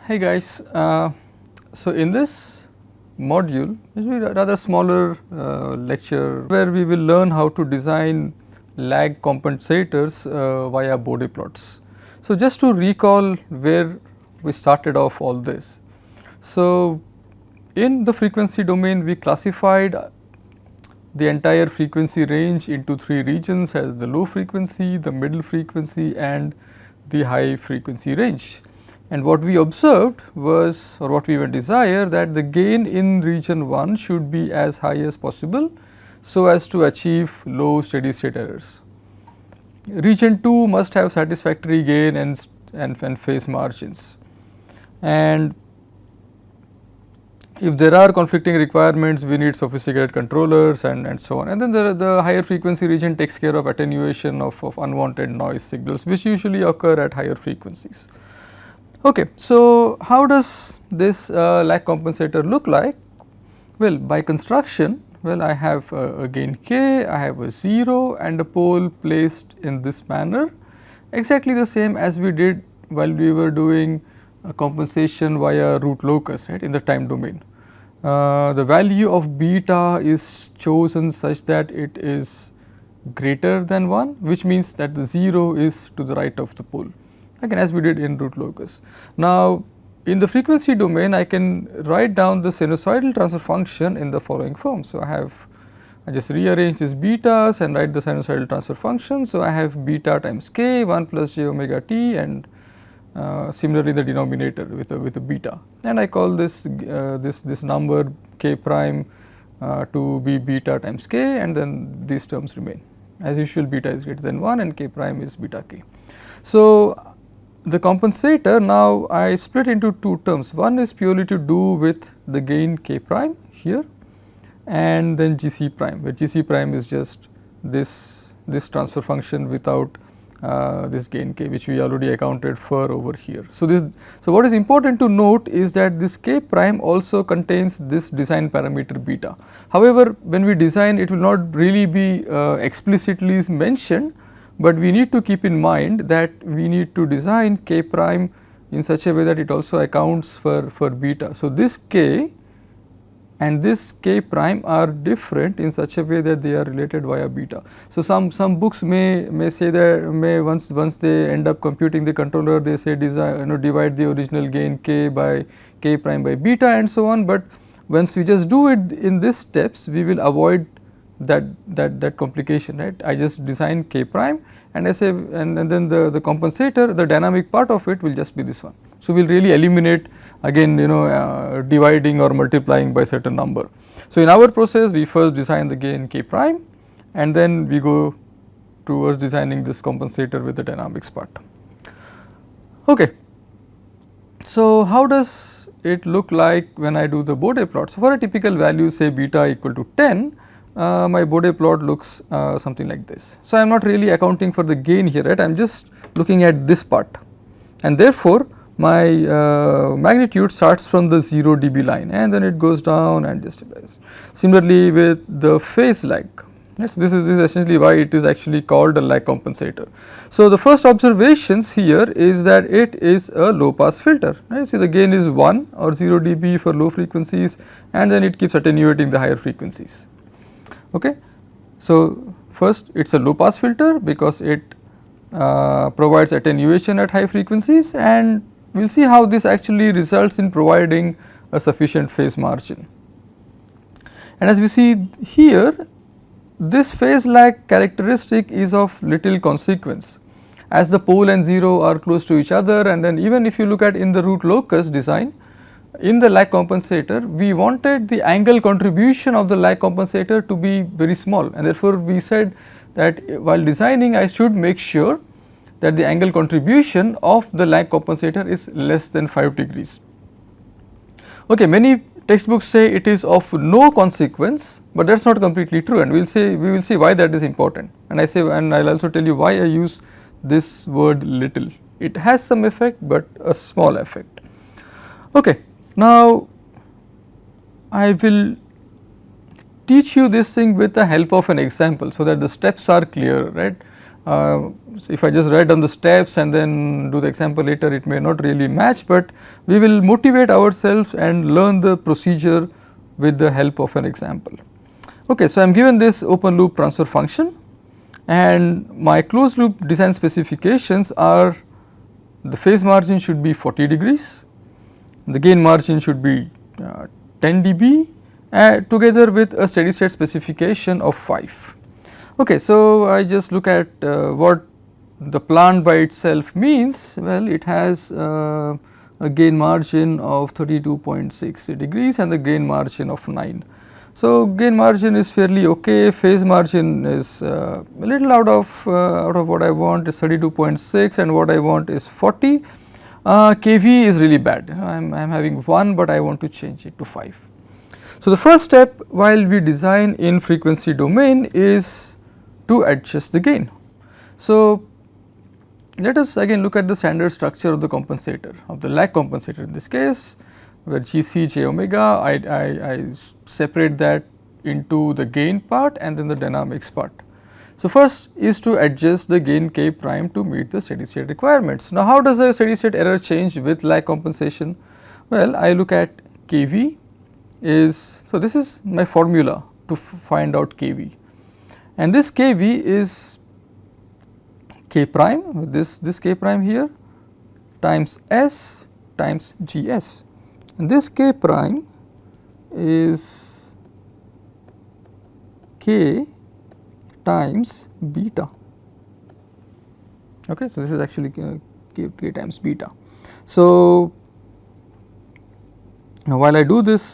Hey guys, so in this module, this will be a rather smaller lecture where we will learn how to design lag compensators via Bode plots. So just to recall where we started off all this. So in the frequency domain, we classified the entire frequency range into three regions as the low frequency, the middle frequency and the high frequency range. And what we observed was, or what we even desire, that the gain in region 1 should be as high as possible so as to achieve low steady state errors. Region 2 must have satisfactory gain and phase margins. And if there are conflicting requirements, we need sophisticated controllers and so on. And then the higher frequency region takes care of attenuation of unwanted noise signals, which usually occur at higher frequencies. Okay, so how does this lag compensator look like? Well, by construction, well, I have a gain k, I have a 0 and a pole placed in this manner, exactly the same as we did while we were doing compensation via root locus, right, in the time domain. The value of beta is chosen such that it is greater than 1, which means that the 0 is to the right of the pole, again as we did in root locus. Now in the frequency domain, I can write down the sinusoidal transfer function in the following form. So I just rearrange these betas and write the sinusoidal transfer function. So I have beta times k 1 plus j omega t, and similarly the denominator with a beta, and I call this this number k prime to be beta times k, and then these terms remain. As usual, beta is greater than 1 and k prime is beta k. So the compensator, now I split into two terms. One is purely to do with the gain k prime here, and then gc prime, where gc prime is just this transfer function without this gain k, which we already accounted for over here. So what is important to note is that this k prime also contains this design parameter beta. However, when we design, it will not really be explicitly mentioned, but we need to keep in mind that we need to design k prime in such a way that it also accounts for beta. So this k and this k prime are different in such a way that they are related via beta. So some books may say that once they end up computing the controller, they say divide the original gain k by k prime by beta and so on. But once we just do it in these steps, we will avoid that complication, right? I just design k prime and I say, and then the compensator, the dynamic part of it will just be this one. So we'll really eliminate again dividing or multiplying by certain number. So in our process, we first design the gain k prime and then we go towards designing this compensator with the dynamics part. Okay, so how does it look like when I do the Bode plot? So for a typical value, say beta equal to 10, my Bode plot looks something like this. So I am not really accounting for the gain here, right? I am just looking at this part, and therefore my magnitude starts from the 0 dB line and then it goes down and just stabilizes. Similarly with the phase lag. Yes, this is essentially why it is actually called a lag compensator. So the first observations here is that it is a low pass filter. Right? See, the gain is 1 or 0 dB for low frequencies, and then it keeps attenuating the higher frequencies. Okay, so first it's a low pass filter because it provides attenuation at high frequencies, and we will see how this actually results in providing a sufficient phase margin. And as we see here, this phase lag characteristic is of little consequence, as the pole and 0 are close to each other, and then even if you look at in the root locus design, in the lag compensator, we wanted the angle contribution of the lag compensator to be very small, and therefore we said that while designing, I should make sure that the angle contribution of the lag compensator is less than 5 degrees. Okay, many textbooks say it is of no consequence, but that is not completely true, and we will see why that is important. And I will also tell you why I use this word little. It has some effect, but a small effect. Okay, now I will teach you this thing with the help of an example so that the steps are clear, right? So if I just write down the steps and then do the example later, it may not really match, but we will motivate ourselves and learn the procedure with the help of an example. Okay, so I am given this open loop transfer function, and my closed loop design specifications are: the phase margin should be 40 degrees, the gain margin should be 10 dB, together with a steady state specification of 5. Okay, so I just look at what the plant by itself means. Well, it has a gain margin of 32.6 degrees and the gain margin of 9. So gain margin is fairly okay. Phase margin is a little out of what I want is 32.6, and what I want is 40. KV is really bad. I am having 1, but I want to change it to 5. So the first step while we design in frequency domain is to adjust the gain. So let us again look at the standard structure of the compensator, of the lag compensator in this case, where GC J omega, I separate that into the gain part and then the dynamics part. So first is to adjust the gain K prime to meet the steady state requirements. Now how does the steady state error change with lag compensation? Well, I look at KV is, so this is my formula to find out KV, and this KV is K prime with this K prime here times S times GS, and this K prime is K times beta. Okay, so this is actually K times beta. So now while I do this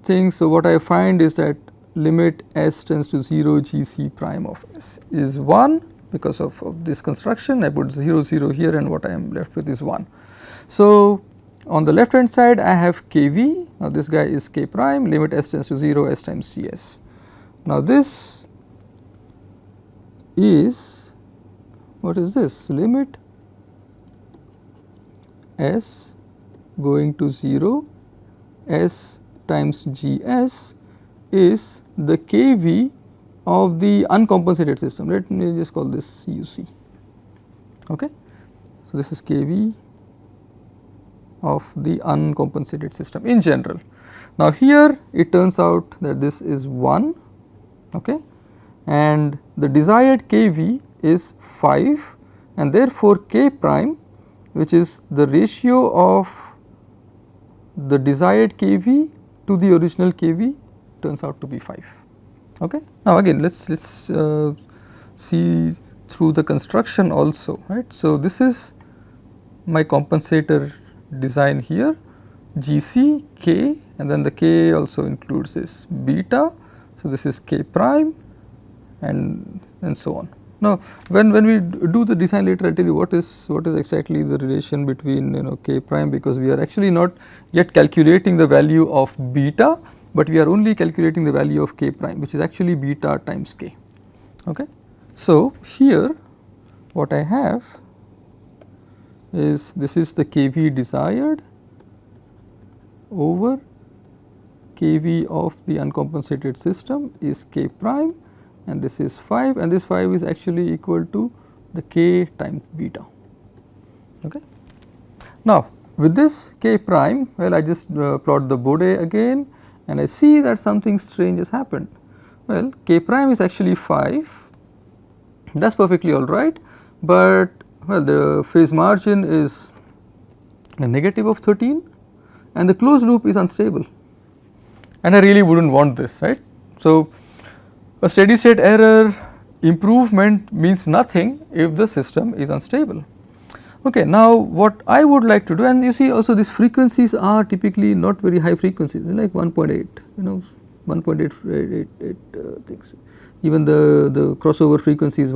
thing, so what I find is that limit S tends to 0 GC prime of S is 1 because of this construction. I put 0 0 here, and what I am left with is 1. So on the left hand side I have KV. Now this guy is K prime, limit S tends to 0 S times GS. Now this is, what is this? Limit S going to 0 S times GS is the KV of the uncompensated system. Let me just call this UC. Okay, so this is KV of the uncompensated system in general. Now here it turns out that this is 1, okay, and the desired KV is 5, and therefore K prime, which is the ratio of the desired KV to the original KV, turns out to be 5. Okay. Now again let's see through the construction also, right. So this is my compensator design here, GC K, and then the K also includes this beta. So this is K prime and so on. Now when we do the design later, I'll tell you what is exactly the relation between K prime, because we are actually not yet calculating the value of beta, but we are only calculating the value of K prime, which is actually beta times K. Okay. So here what I have is, this is the KV desired over KV of the uncompensated system is K prime, and this is 5, and this 5 is actually equal to the K times beta. Okay. Now with this K prime, well, I just plot the Bode again, and I see that something strange has happened. Well, K prime is actually 5, that is perfectly alright, but well, the phase margin is a negative of 13, and the closed loop is unstable, and I really would not want this, right. So a steady state error improvement means nothing if the system is unstable. Okay, now what I would like to do, and you see also these frequencies are typically not very high frequencies, like 1.8, 1.8 things. Even the crossover frequencies,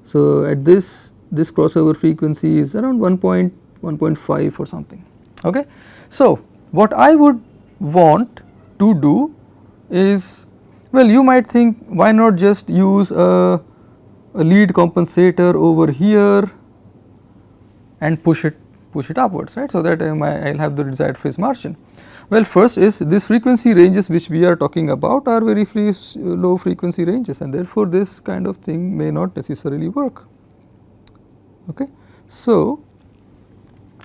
so at this crossover frequency is around 1.5 or something. Okay, so what I would want to do is, well, you might think, why not just use a lead compensator over here and push it push it upwards, right, so that I'll have the desired phase margin. Well, first is this frequency ranges which we are talking about are very low frequency ranges, and therefore this kind of thing may not necessarily work. Okay. So,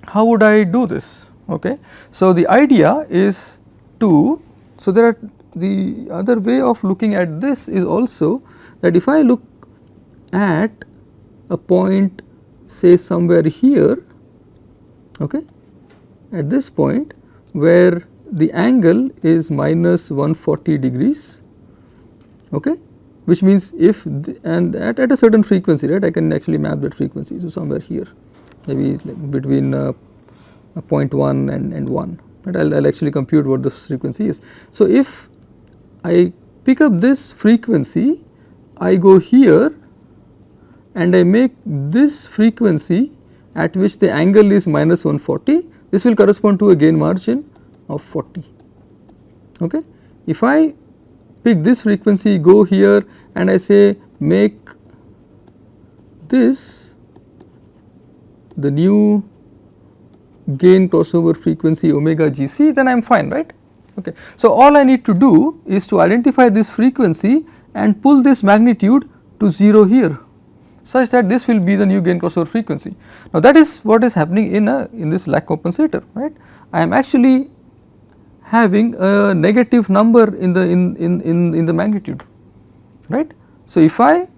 how would I do this? Okay. So, the idea is to, so there are the other way of looking at this is also that if I look at a point say somewhere here, okay, at this point where the angle is minus 140 degrees, okay, which means if and at a certain frequency, right, I can actually map that frequency. So, somewhere here maybe like between 0.1 and 1, right, I'll actually compute what the frequency is. So, if I pick up this frequency, I go here and I make this frequency at which the angle is minus 140, this will correspond to a gain margin of 40. Okay. If I pick this frequency, go here and I say make this the new gain crossover frequency omega gc, then I am fine, right. Okay. So, all I need to do is to identify this frequency and pull this magnitude to 0 here, such that this will be the new gain crossover frequency. Now, that is what is happening in this lag compensator, right. I am actually having a negative number in the magnitude, right. So, if I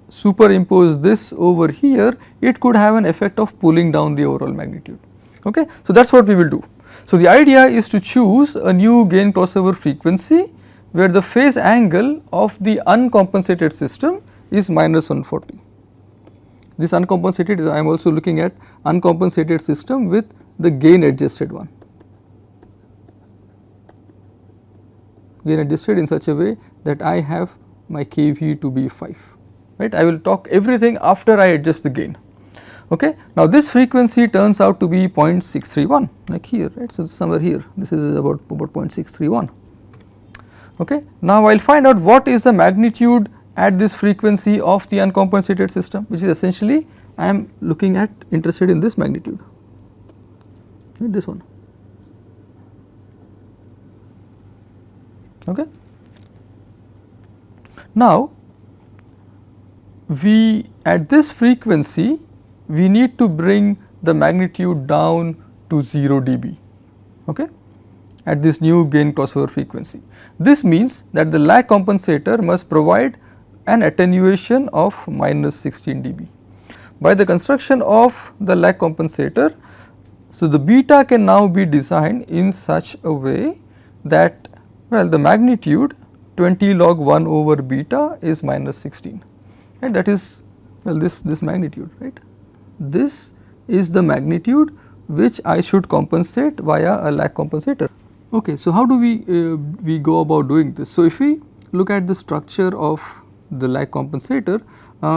superimpose this over here, it could have an effect of pulling down the overall magnitude. Okay. So, that is what we will do. So, the idea is to choose a new gain crossover frequency where the phase angle of the uncompensated system is minus 140. This uncompensated is, I am also looking at uncompensated system with the gain adjusted one, gain adjusted in such a way that I have my kV to be 5, right. I will talk everything after I adjust the gain. Okay. Now, this frequency turns out to be 0.631 like here, right. So, somewhere here this is about 0.631. Okay. Now, I will find out what is the magnitude at this frequency of the uncompensated system, which is essentially I am looking at interested in this magnitude, right, this one. Okay. Now, we at this frequency we need to bring the magnitude down to 0 dB, okay, at this new gain crossover frequency. This means that the lag compensator must provide an attenuation of minus 16 dB. By the construction of the lag compensator, so the beta can now be designed in such a way that, well, the magnitude 20 log 1 over beta is minus 16, right. That is, well, this magnitude, right. This is the magnitude which I should compensate via a lag compensator. Okay. So, how do we go about doing this? So, if we look at the structure of the lag compensator,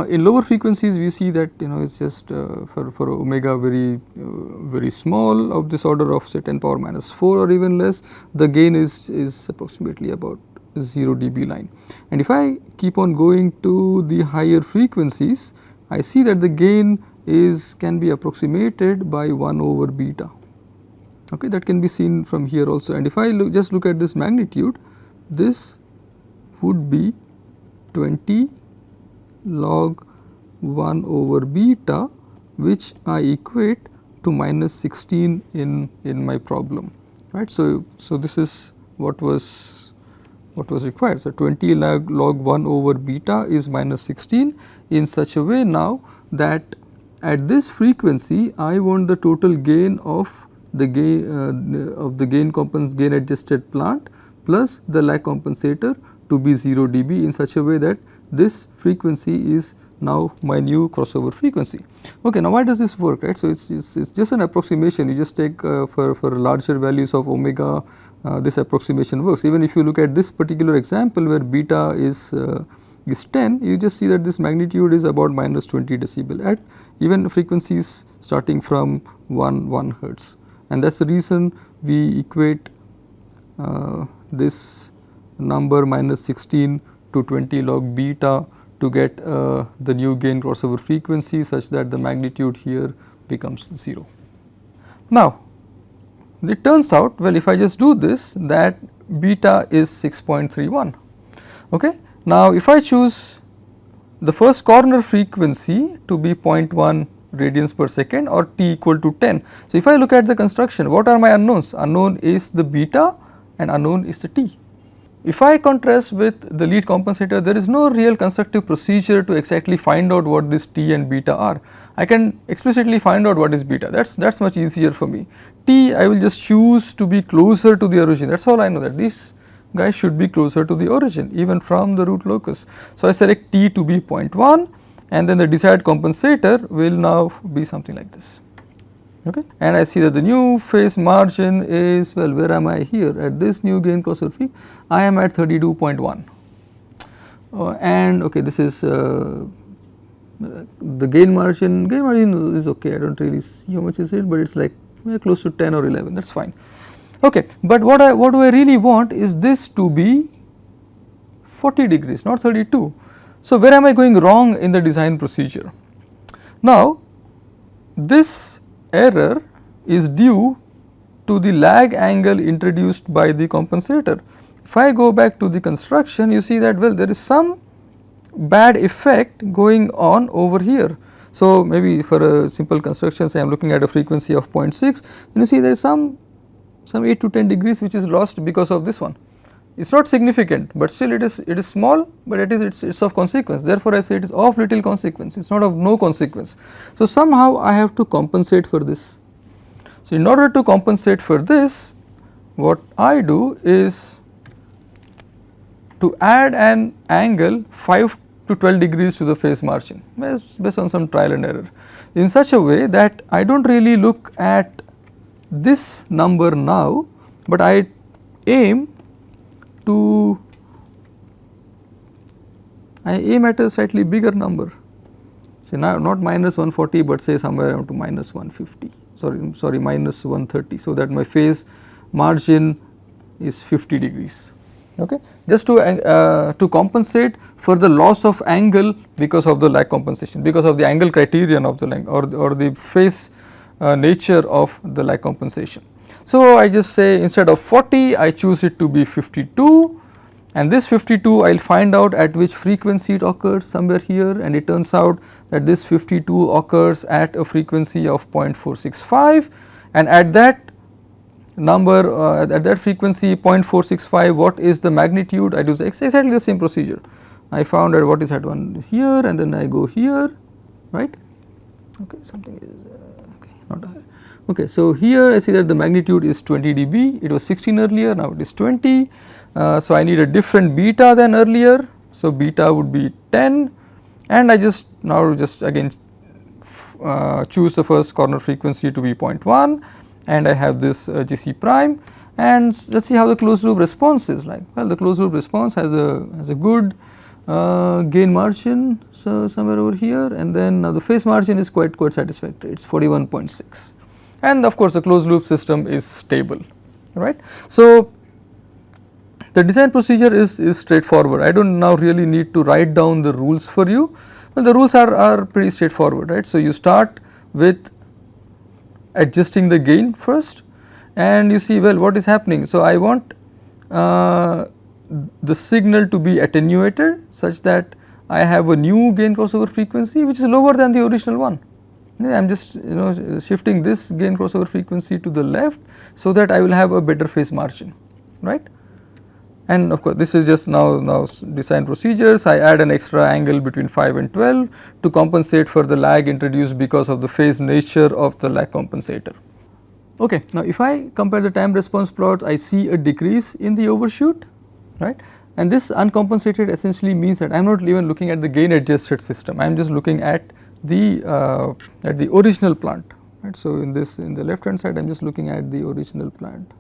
in lower frequencies we see that, you know, it is just for omega very small of this order of say 10 power minus 4 or even less, the gain is approximately about 0 dB line. And if I keep on going to the higher frequencies, I see that the gain can be approximated by 1 over beta. Okay, that can be seen from here also. And if I just look at this magnitude, this would be 20 log 1 over beta, which I equate to minus 16 in my problem, right. So, this is what was required. So, 20 log 1 over beta is minus 16 in such a way now that at this frequency I want the total gain of the gain adjusted plant plus the lag compensator to be 0 dB in such a way that this frequency is now my new crossover frequency. Okay, now why does this work, right? So, it's just an approximation. You just take for larger values of omega, this approximation works. Even if you look at this particular example where beta is 10, you just see that this magnitude is about minus 20 decibel at even frequencies starting from 1 hertz, and that is the reason we equate this number minus 16 to 20 log beta to get the new gain crossover frequency such that the magnitude here becomes 0. Now it turns out, well, if I just do this, that beta is 6.31. Okay. Now if I choose the first corner frequency to be 0.1 radians per second or t equal to 10. So if I look at the construction, what are my unknowns? Unknown is the beta and unknown is the t. If I contrast with the lead compensator, there is no real constructive procedure to exactly find out what this t and beta are. I can explicitly find out what is beta. That's much easier for me. T, I will just choose to be closer to the origin. That's all I know, that these guys should be closer to the origin even from the root locus. So I select t to be 0.1, and then the desired compensator will now be something like this. Okay, and I see that the new phase margin is, well, where am I here at this new gain crossover peak? I am at 32.1, and okay, this is the gain margin. Gain margin is okay. I don't really see how much is it, but it's like close to 10 or 11. That's fine. Okay, but what do I really want is this to be 40 degrees, not 32. So where am I going wrong in the design procedure? Now this error is due to the lag angle introduced by the compensator. If I go back to the construction, you see that, well, there is some bad effect going on over here. So maybe for a simple construction, say I am looking at a frequency of 0.6, then you see there is some 8 to 10 degrees which is lost because of this one. It's not significant, but still it is small, but it's of consequence. Therefore I say it is of little consequence, it's not of no consequence. So somehow I have to compensate for this. So in order to compensate for this, what I do is to add an angle 5 to 12 degrees to the phase margin based on some trial and error, in such a way that I don't really look at this number now, but I aim at a slightly bigger number. So now not minus 140, but say somewhere around to minus 150. Sorry, minus 130, so that my phase margin is 50 degrees. Okay, just to compensate for the loss of angle because of the lag compensation, because of the angle criterion of the lag or the phase nature of the lag compensation. So I just say instead of 40, I choose it to be 52, and this 52 I will find out at which frequency it occurs, somewhere here, and it turns out that this 52 occurs at a frequency of 0.465, and at that number at that frequency 0.465, what is the magnitude? I do exactly the same procedure. I found out what is at one here, and then I go here, right? Okay, something is okay, not okay. So here I see that the magnitude is 20 dB. It was 16 earlier, now it is 20. So I need a different beta than earlier. So beta would be 10, and I just again choose the first corner frequency to be 0.1, and I have this GC prime, and let's see how the closed loop response is like. Well, the closed loop response has a good gain margin, so somewhere over here, and then the phase margin is quite satisfactory. It's 41.6, and of course the closed loop system is stable, right? So the design procedure is straightforward. I don't now really need to write down the rules for you. Well, the rules are pretty straightforward, right? So you start with adjusting the gain first, and you see, well, what is happening. So I want the signal to be attenuated such that I have a new gain crossover frequency which is lower than the original one. I am just shifting this gain crossover frequency to the left so that I will have a better phase margin, right? And of course this is just now design procedures. I add an extra angle between 5 and 12 to compensate for the lag introduced because of the phase nature of the lag compensator. Okay, now if I compare the time response plots, I see a decrease in the overshoot, right? And this uncompensated essentially means that I am not even looking at the gain adjusted system. I am just looking at the original plant, right? So in the left hand side, I am just looking at the original plant.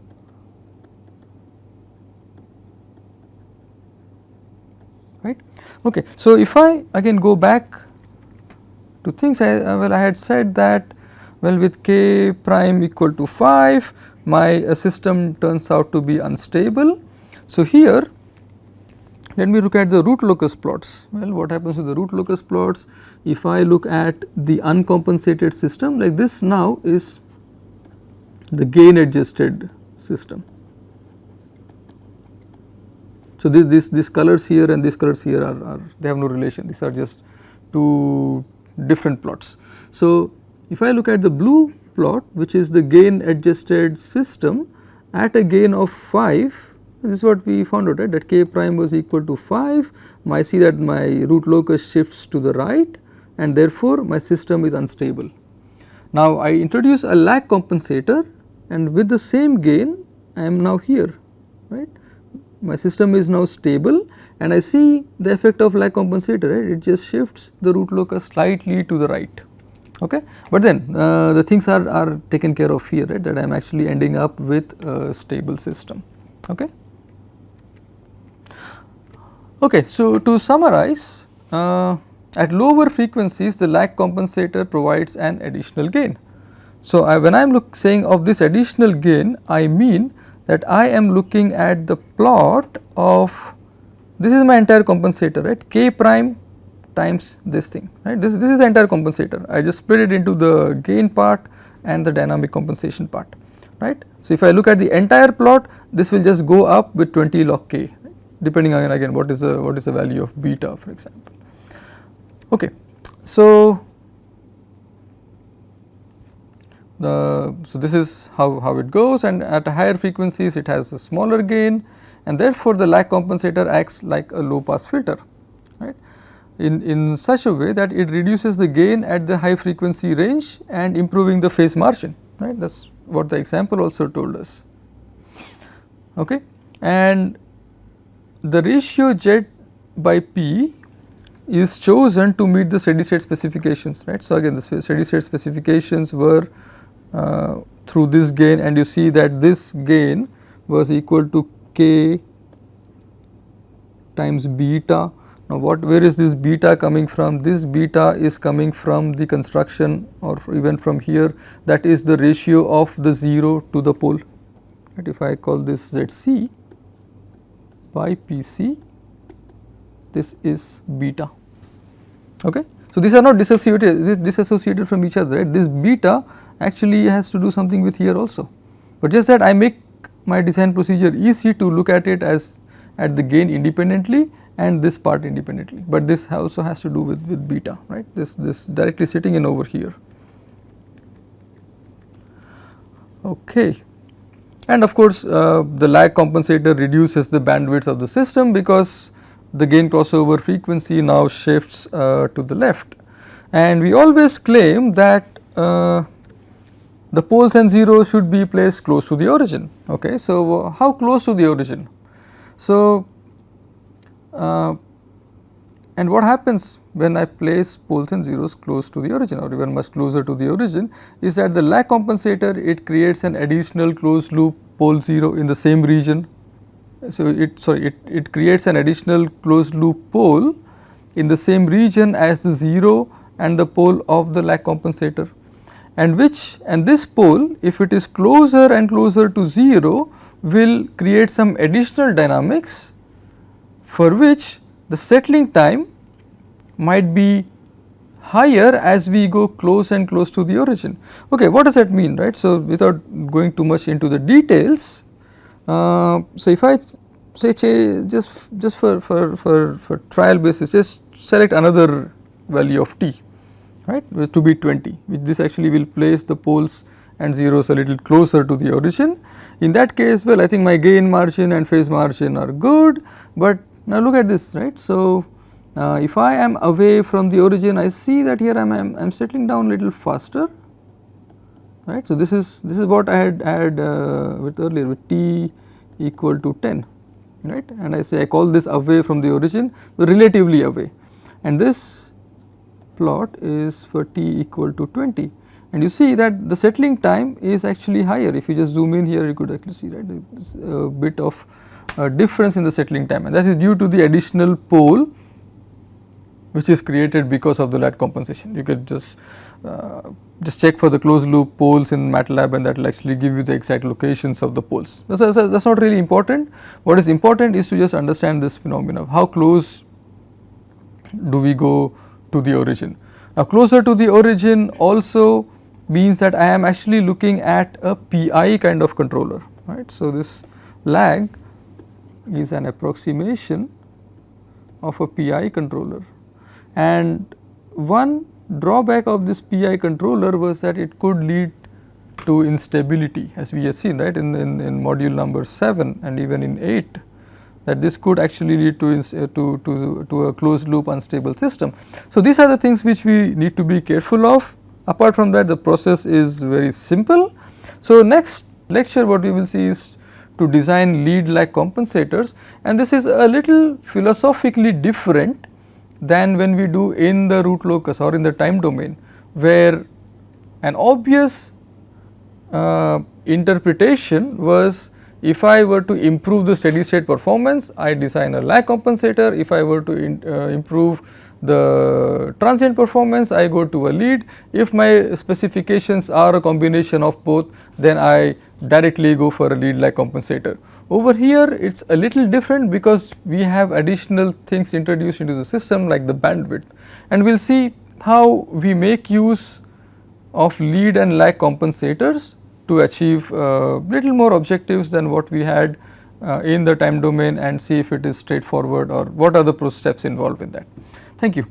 Right. Okay. So if I again go back to things, I had said that, well, with k prime equal to 5, my system turns out to be unstable. So here Let me look at the root locus plots. Well, what happens with the root locus plots? If I look at the uncompensated system, like this now is the gain adjusted system. So these colors here and these colors here are they have no relation. These are just two different plots. So if I look at the blue plot, which is the gain adjusted system at a gain of 5, this is what we found out, right, that k prime was equal to 5. I see that my root locus shifts to the right, and therefore my system is unstable. Now I introduce a lag compensator, and with the same gain I am now here, right. My system is now stable, and I see the effect of lag compensator, right, it just shifts the root locus slightly to the right. Okay, but then the things are taken care of here, right, that I am actually ending up with a stable system. Okay. Okay, so to summarize, at lower frequencies the lag compensator provides an additional gain. So when I am saying of this additional gain, I mean that I am looking at the plot of, this is my entire compensator, right, k prime times this thing, right, this is the entire compensator. I just split it into the gain part and the dynamic compensation part, right. So if I look at the entire plot, this will just go up with 20 log k, depending on again what is the value of beta, for example. Okay, so this is how it goes, and at higher frequencies it has a smaller gain, and therefore the lag compensator acts like a low pass filter, right, in such a way that it reduces the gain at the high frequency range and improving the phase margin, right. That is what the example also told us. Okay, and the ratio Z by P is chosen to meet the steady state specifications, right. So again the steady state specifications were through this gain, and you see that this gain was equal to k times beta. Now where is this beta coming from? This beta is coming from the construction, or even from here, that is the ratio of the 0 to the pole, right. If I call this ZC by PC, this is beta. Okay, so these are not disassociated from each other, right. This beta actually has to do something with here also, but just that I make my design procedure easy to look at it as at the gain independently and this part independently, but this also has to do with beta, right, this directly sitting in over here. Okay, and of course the lag compensator reduces the bandwidth of the system because the gain crossover frequency now shifts to the left, and we always claim that the poles and zeros should be placed close to the origin. Okay, so how close to the origin? So and what happens when I place poles and zeros close to the origin, or even much closer to the origin, is that the lag compensator, it creates an additional closed loop pole 0 in the same region. So it creates an additional closed loop pole in the same region as the 0 and the pole of the lag compensator, and this pole, if it is closer and closer to 0, will create some additional dynamics for which the settling time might be higher as we go close and close to the origin. Okay, what does that mean, right? So without going too much into the details, so if I say just for trial basis, just select another value of t, right, to be 20, which this actually will place the poles and zeros a little closer to the origin. In that case, well, I think my gain margin and phase margin are good, but now look at this, right. So if I am away from the origin, I see that here I am settling down a little faster, right. So this is what I had with earlier with t equal to 10, right, and I call this away from the origin, so relatively away, and this plot is for t equal to 20, and you see that the settling time is actually higher. If you just zoom in here, you could actually see, right, a bit of difference in the settling time, and that is due to the additional pole which is created because of the lag compensation. You could just check for the closed loop poles in MATLAB, and that will actually give you the exact locations of the poles. That's not really important. What is important is to just understand this phenomenon. How close do we go to the origin? Now, closer to the origin also means that I am actually looking at a PI kind of controller, right? So, this lag is an approximation of a PI controller, and one drawback of this PI controller was that it could lead to instability, as we have seen, right, in module number 7 and even in 8, that this could actually lead to a closed loop unstable system. So, these are the things which we need to be careful of. Apart from that, the process is very simple. So, next lecture what we will see is to design lead lag compensators, and this is a little philosophically different than when we do in the root locus or in the time domain, where an obvious interpretation was, if I were to improve the steady state performance, I design a lag compensator. If I were to improve the transient performance, I go to a lead. If my specifications are a combination of both, then I directly go for a lead lag compensator. Over here, it's a little different because we have additional things introduced into the system like the bandwidth, and we'll see how we make use of lead and lag compensators to achieve little more objectives than what we had in the time domain, and see if it is straightforward or what are the steps involved in that. Thank you.